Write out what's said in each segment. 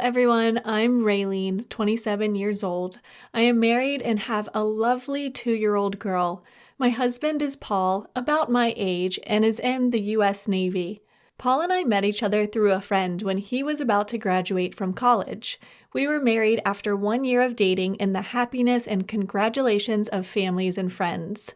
everyone, I'm Rayliene, 27 years old. I am married and have a lovely 2-year-old girl. My husband is Paul, about my age, and is in the U.S. Navy. Paul and I met each other through a friend when he was about to graduate from college. We were married after 1 year of dating in the happiness and congratulations of families and friends.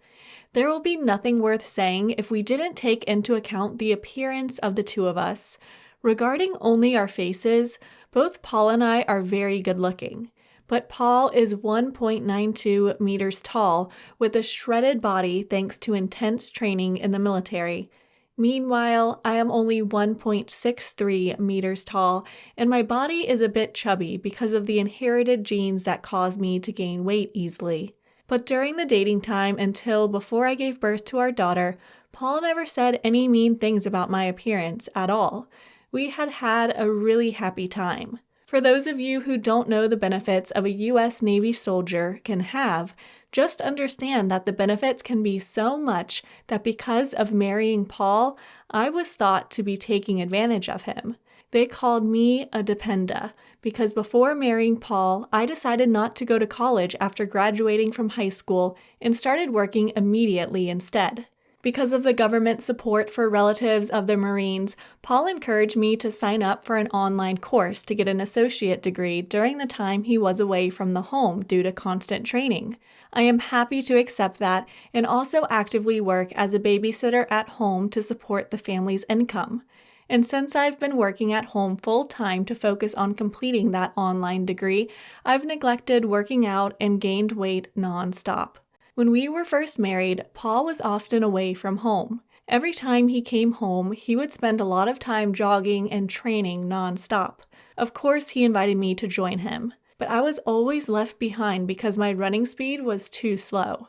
There will be nothing worth saying if we didn't take into account the appearance of the two of us. Regarding only our faces, both Paul and I are very good looking, but Paul is 1.92 meters tall with a shredded body thanks to intense training in the military. Meanwhile, I am only 1.63 meters tall, and my body is a bit chubby because of the inherited genes that cause me to gain weight easily. But during the dating time until before I gave birth to our daughter, Paul never said any mean things about my appearance at all. We had had a really happy time. For those of you who don't know the benefits of a U.S. Navy soldier can have, just understand that the benefits can be so much that because of marrying Paul, I was thought to be taking advantage of him. They called me a dependa because before marrying Paul, I decided not to go to college after graduating from high school and started working immediately instead. Because of the government support for relatives of the Marines, Paul encouraged me to sign up for an online course to get an associate degree during the time he was away from the home due to constant training. I am happy to accept that and also actively work as a babysitter at home to support the family's income. And since I've been working at home full-time to focus on completing that online degree, I've neglected working out and gained weight non-stop. When we were first married, Paul was often away from home. Every time he came home, he would spend a lot of time jogging and training non-stop. Of course, he invited me to join him, but I was always left behind because my running speed was too slow.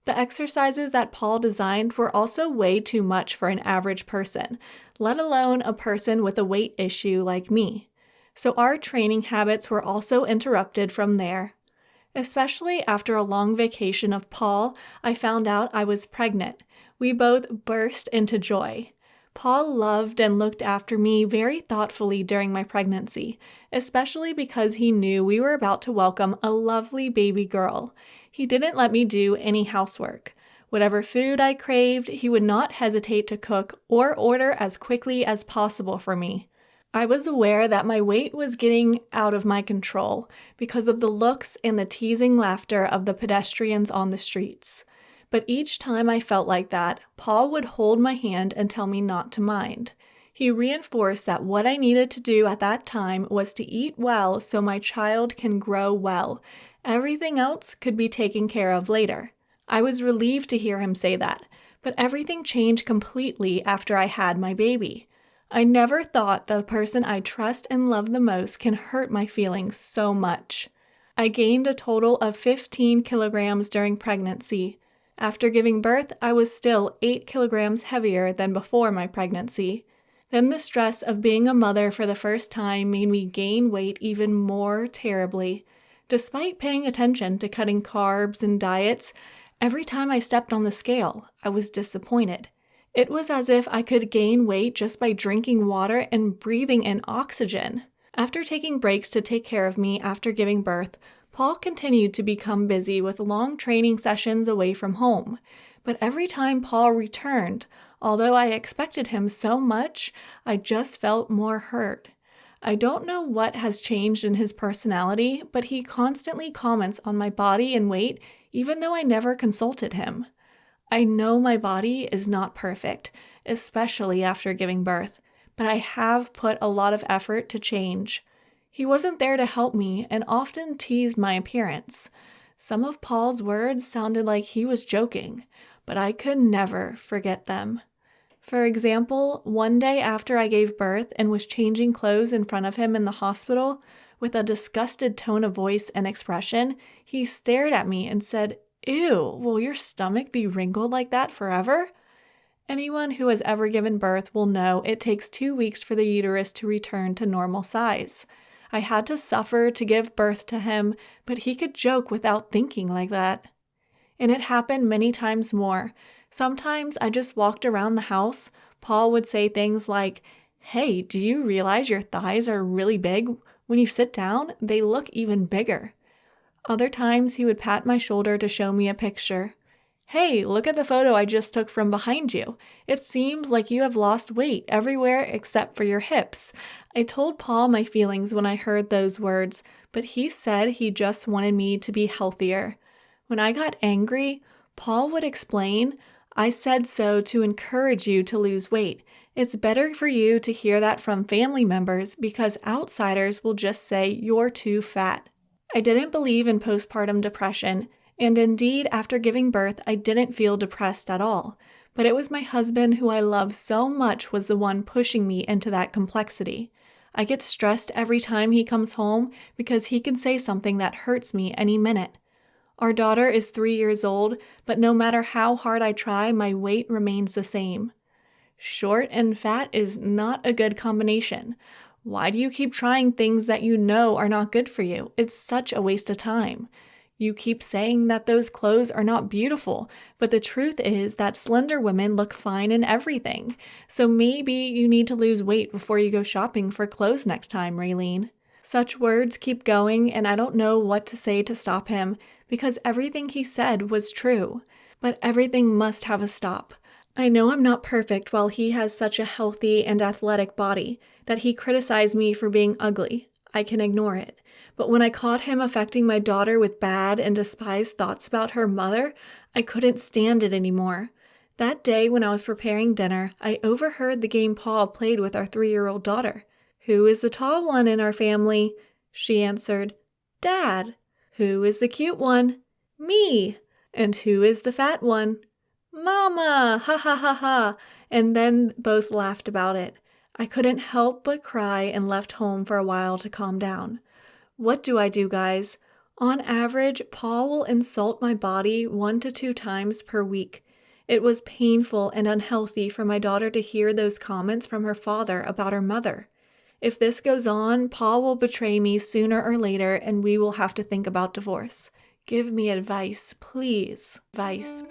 The exercises that Paul designed were also way too much for an average person, let alone a person with a weight issue like me. So our training habits were also interrupted from there. Especially after a long vacation of Paul, I found out I was pregnant. We both burst into joy. Paul loved and looked after me very thoughtfully during my pregnancy, especially because he knew we were about to welcome a lovely baby girl. He didn't let me do any housework. Whatever food I craved, he would not hesitate to cook or order as quickly as possible for me. I was aware that my weight was getting out of my control because of the looks and the teasing laughter of the pedestrians on the streets. But each time I felt like that, Paul would hold my hand and tell me not to mind. He reinforced that what I needed to do at that time was to eat well so my child can grow well. Everything else could be taken care of later. I was relieved to hear him say that, but everything changed completely after I had my baby. I never thought the person I trust and love the most can hurt my feelings so much. I gained a total of 15 kilograms during pregnancy. After giving birth, I was still 8 kilograms heavier than before my pregnancy. Then the stress of being a mother for the first time made me gain weight even more terribly. Despite paying attention to cutting carbs and diets, every time I stepped on the scale, I was disappointed. It was as if I could gain weight just by drinking water and breathing in oxygen. After taking breaks to take care of me after giving birth, Paul continued to become busy with long training sessions away from home. But every time Paul returned, although I expected him so much, I just felt more hurt. I don't know what has changed in his personality, but he constantly comments on my body and weight, even though I never consulted him. I know my body is not perfect, especially after giving birth, but I have put a lot of effort to change. He wasn't there to help me and often teased my appearance. Some of Paul's words sounded like he was joking, but I could never forget them. For example, one day after I gave birth and was changing clothes in front of him in the hospital, with a disgusted tone of voice and expression, he stared at me and said, "Ew, will your stomach be wrinkled like that forever?" Anyone who has ever given birth will know it takes 2 weeks for the uterus to return to normal size. I had to suffer to give birth to him, but he could joke without thinking like that. And it happened many times more. Sometimes I just walked around the house. Paul would say things like, "Hey, do you realize your thighs are really big? When you sit down, they look even bigger. Other times, he would pat my shoulder to show me a picture. Hey, look at the photo I just took from behind you. It seems like you have lost weight everywhere except for your hips. I told Paul my feelings when I heard those words, but he said he just wanted me to be healthier. When I got angry, Paul would explain, I said so to encourage you to lose weight. It's better for you to hear that from family members because outsiders will just say you're too fat. I didn't believe in postpartum depression, and indeed, after giving birth, I didn't feel depressed at all. But it was my husband, who I love so much, was the one pushing me into that complexity. I get stressed every time he comes home because he can say something that hurts me any minute. Our daughter is 3 years old, but no matter how hard I try, my weight remains the same. Short and fat is not a good combination. Why do you keep trying things that you know are not good for you? It's such a waste of time. You keep saying that those clothes are not beautiful, but the truth is that slender women look fine in everything. So maybe you need to lose weight before you go shopping for clothes next time, Rayliene. Such words keep going, and I don't know what to say to stop him, because everything he said was true. But everything must have a stop. I know I'm not perfect while he has such a healthy and athletic body, that he criticized me for being ugly. I can ignore it. But when I caught him affecting my daughter with bad and despised thoughts about her mother, I couldn't stand it anymore. That day when I was preparing dinner, I overheard the game Paul played with our 3-year-old daughter. Who is the tall one in our family? She answered, Dad. Who is the cute one? Me. And who is the fat one? Mama! Ha ha ha ha! And then both laughed about it. I couldn't help but cry and left home for a while to calm down. What do I do, guys? On average, Paul will insult my body 1 to 2 times per week. It was painful and unhealthy for my daughter to hear those comments from her father about her mother. If this goes on, Paul will betray me sooner or later, and we will have to think about divorce. Give me advice, please. Advice.